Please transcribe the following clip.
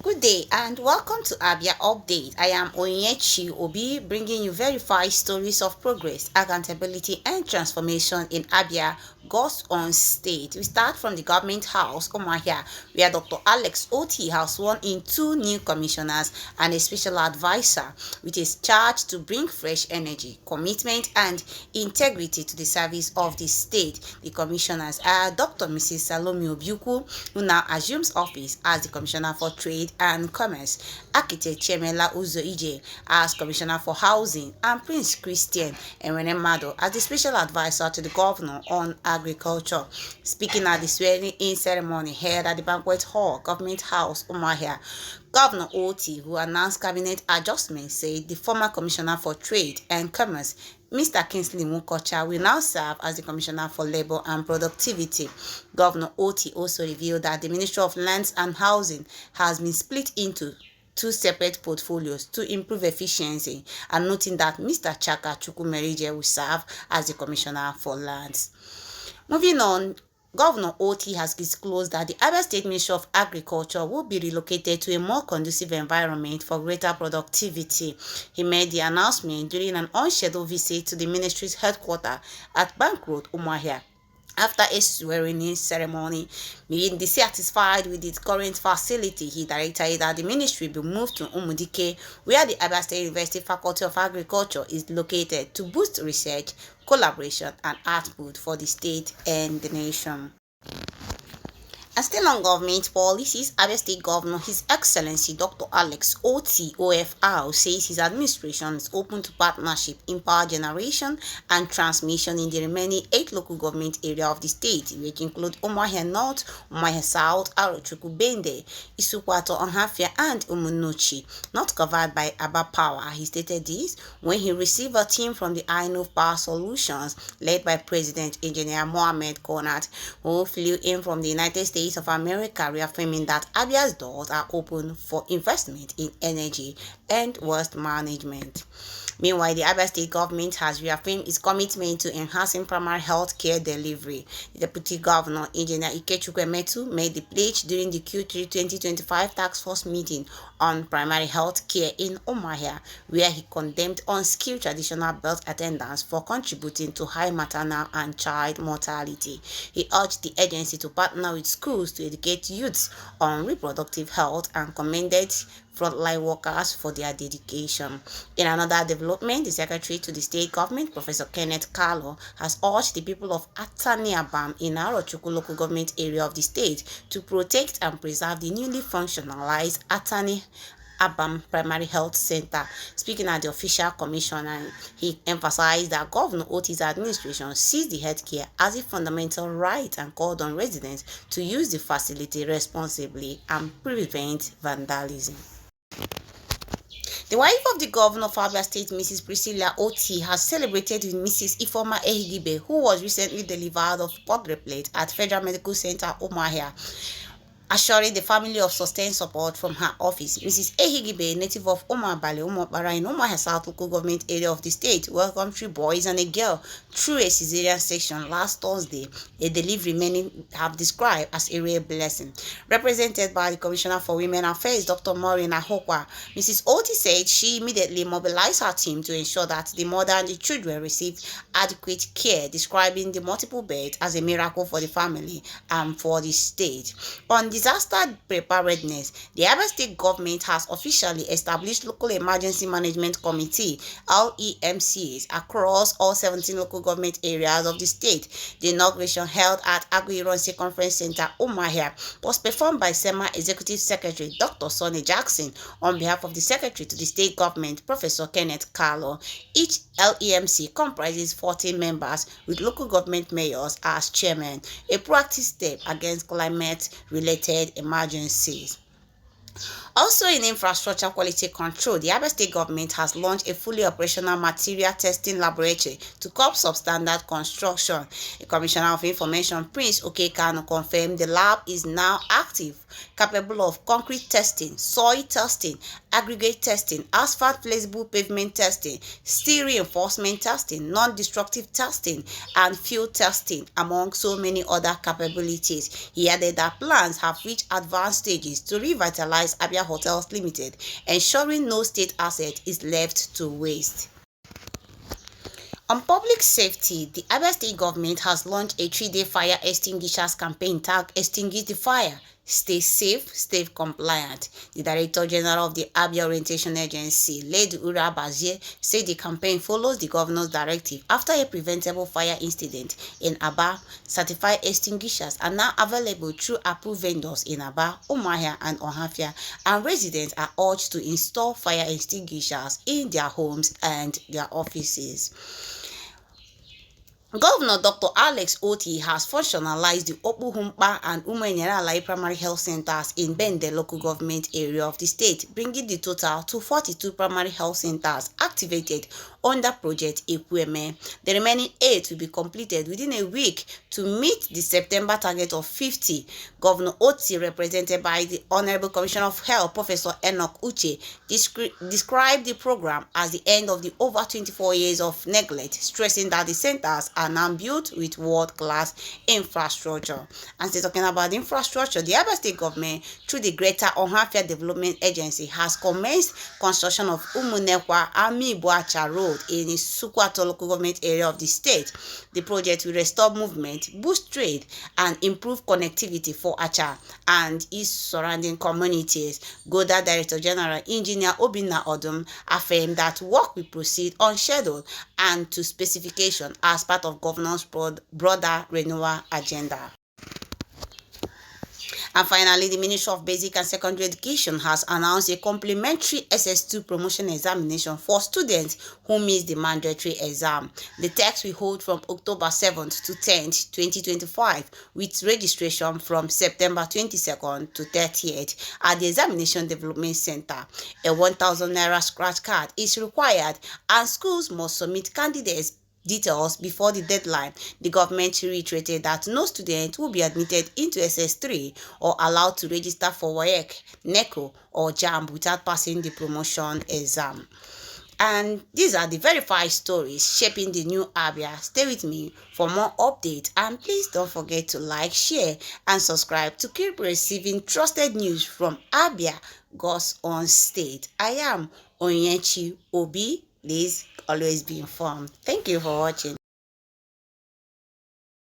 Good day and welcome to Abia Update. I am Umunnekwa Obi, bringing you verified stories of progress, accountability and transformation in Abia, God's own state. We start from the government house, Umuahia, where Dr. Alex Otti has sworn in 2 new commissioners and a special advisor, with his charge to bring fresh energy, commitment and integrity to the service of the state. The commissioners are Dr. Mrs. Salome Obiukwu, who now assumes office as the Commissioner for Trade and Commerce, Architect Chemela Uzo-Ije as Commissioner for Housing, and Prince Christian Enwenemado as the Special Advisor to the Governor on Agriculture. Speaking at the swearing-in ceremony held at the Banquet Hall, Government House, Umuahia, Governor Otti, who announced cabinet adjustments, said the former Commissioner for Trade and Commerce, Mr. Kingsley Mukocha, will now serve as the Commissioner for Labor and Productivity. Governor Otti also revealed that the Ministry of Lands and Housing has been split into 2 separate portfolios to improve efficiency, and noting that Mr. Chaka Chukwumerije will serve as the Commissioner for Lands. Moving on, Governor Otti has disclosed that the Abia State Ministry of Agriculture will be relocated to a more conducive environment for greater productivity. He made the announcement during an unscheduled visit to the ministry's headquarters at Bank Road, Umuahia. After a swearing-in ceremony, being dissatisfied with its current facility, he directed that the ministry be moved to Umudike, where the Abia State University Faculty of Agriculture is located, to boost research, collaboration, and output for the state and the nation. And still on government policies, Abia State Governor His Excellency Dr. Alex Otti, OFR, says his administration is open to partnership in power generation and transmission in the remaining 8 local government areas of the state, which include Umuahia North, Umuahia South, Arochukwu Bende, Isukwato, Ohafia, and Umunnekwa, not covered by Abia Power. He stated this when he received a team from the INNOV Power Solutions, led by President Engineer Mohammed Konat, who flew in from the United States of America, reaffirming that Abia's doors are open for investment in energy and waste management. Meanwhile, the Abia State government has reaffirmed its commitment to enhancing primary health care delivery. The Deputy Governor, Engineer Ikechukwu Emetu, made the pledge during the Q3 2025 Task Force meeting on primary health care in Umuahia, where he condemned unskilled traditional birth attendants for contributing to high maternal and child mortality. He urged the agency to partner with schools to educate youths on reproductive health and commended frontline workers for their dedication. In another development, the Secretary to the State Government, Professor Kenneth Carlo, has urged the people of Ataniabam in Arochukwu local government area of the state to protect and preserve the newly functionalized Abam Primary Health Center. Speaking at the official commission, he emphasized that Governor Otti's administration sees the healthcare as a fundamental right and called on residents to use the facility responsibly and prevent vandalism. The wife of the governor of Abia State, Mrs. Priscilla Otti, has celebrated with Mrs. Ifeoma Ehigibe, who was recently delivered of quadriplet at Federal Medical Center, Umuahia, assuring the family of sustained support from her office. Mrs. Ehigibe, a native of Umuabale, Umuopara in Umuahia South local government area of the state, welcomed 3 boys and a girl through a cesarean section last Thursday, a delivery many have described as a rare blessing. Represented by the Commissioner for Women Affairs, Dr. Maureen Ahokwa, Mrs. Otti said she immediately mobilized her team to ensure that the mother and the children received adequate care, describing the multiple beds as a miracle for the family and for the state. On disaster preparedness, the Abia State government has officially established local emergency management committee (LEMCs) across all 17 local government areas of the state. The inauguration, held at Aguiyi Conference Center, Umuahia, was performed by SEMA Executive Secretary Dr. Sonny Jackson on behalf of the Secretary to the State Government, Professor Kenneth Carlo. Each LEMC comprises 14 members, with local government mayors as chairman, a proactive step against climate-related emergencies. Also in infrastructure quality control, the Abia State government has launched a fully operational material testing laboratory to curb substandard construction. The Commissioner of Information, Prince Okekano, confirmed the lab is now active, capable of concrete testing, soil testing, aggregate testing, asphalt flexible pavement testing, steel reinforcement testing, non-destructive testing, and field testing, among so many other capabilities. He added that plans have reached advanced stages to revitalize Abia Abia Hotels Limited, ensuring no state asset is left to waste. On public safety, the Abia State government has launched a 3-day fire extinguishers campaign tagged Extinguish the Fire. Stay safe, stay compliant. The Director General of the Abia Orientation Agency, Lady Ura Bazie, said the campaign follows the governor's directive after a preventable fire incident in Aba. Certified extinguishers are now available through approved vendors in Aba, Umuahia, and Ohafia, and residents are urged to install fire extinguishers in their homes and their offices. Governor Dr. Alex Otti has functionalized the Opuhumpa and Umunnekwa primary health centers in Bende local government area of the state, bringing the total to 42 primary health centers activated under Project Ekweme. The remaining 8 will be completed within a week to meet the September target of 50. Governor Otti, represented by the Honorable Commissioner of Health, Professor Enoch Uche, described the program as the end of the over 24 years of neglect, stressing that the centers are now built with world-class infrastructure. And still talking about the infrastructure, the Abia State government, through the Greater Ohafia Development Agency, has commenced construction of Umunnekwa Acha Road in the Sukwato local government area of the state. The project will restore movement, boost trade, and improve connectivity for Acha and its surrounding communities. GODA Director General Engineer Obinna Odum affirmed that work will proceed on schedule and to specification as part of governor's broader renewal agenda. And finally, the Ministry of Basic and Secondary Education has announced a complementary SS2 promotion examination for students who miss the mandatory exam. The test will hold from October 7th to 10th, 2025, with registration from September 22nd to 30th at the Examination Development Center. A 1,000 naira scratch card is required, and schools must submit candidates' details before the deadline. The government reiterated that no student will be admitted into SS3 or allowed to register for WAEC, NECO, or JAMB without passing the promotion exam. And these are the verified stories shaping the new Abia. Stay with me for more updates, and please don't forget to like, share, and subscribe to keep receiving trusted news from Abia, God's own state. I am Umunnekwa Obi. Please always be informed. Thank you for watching.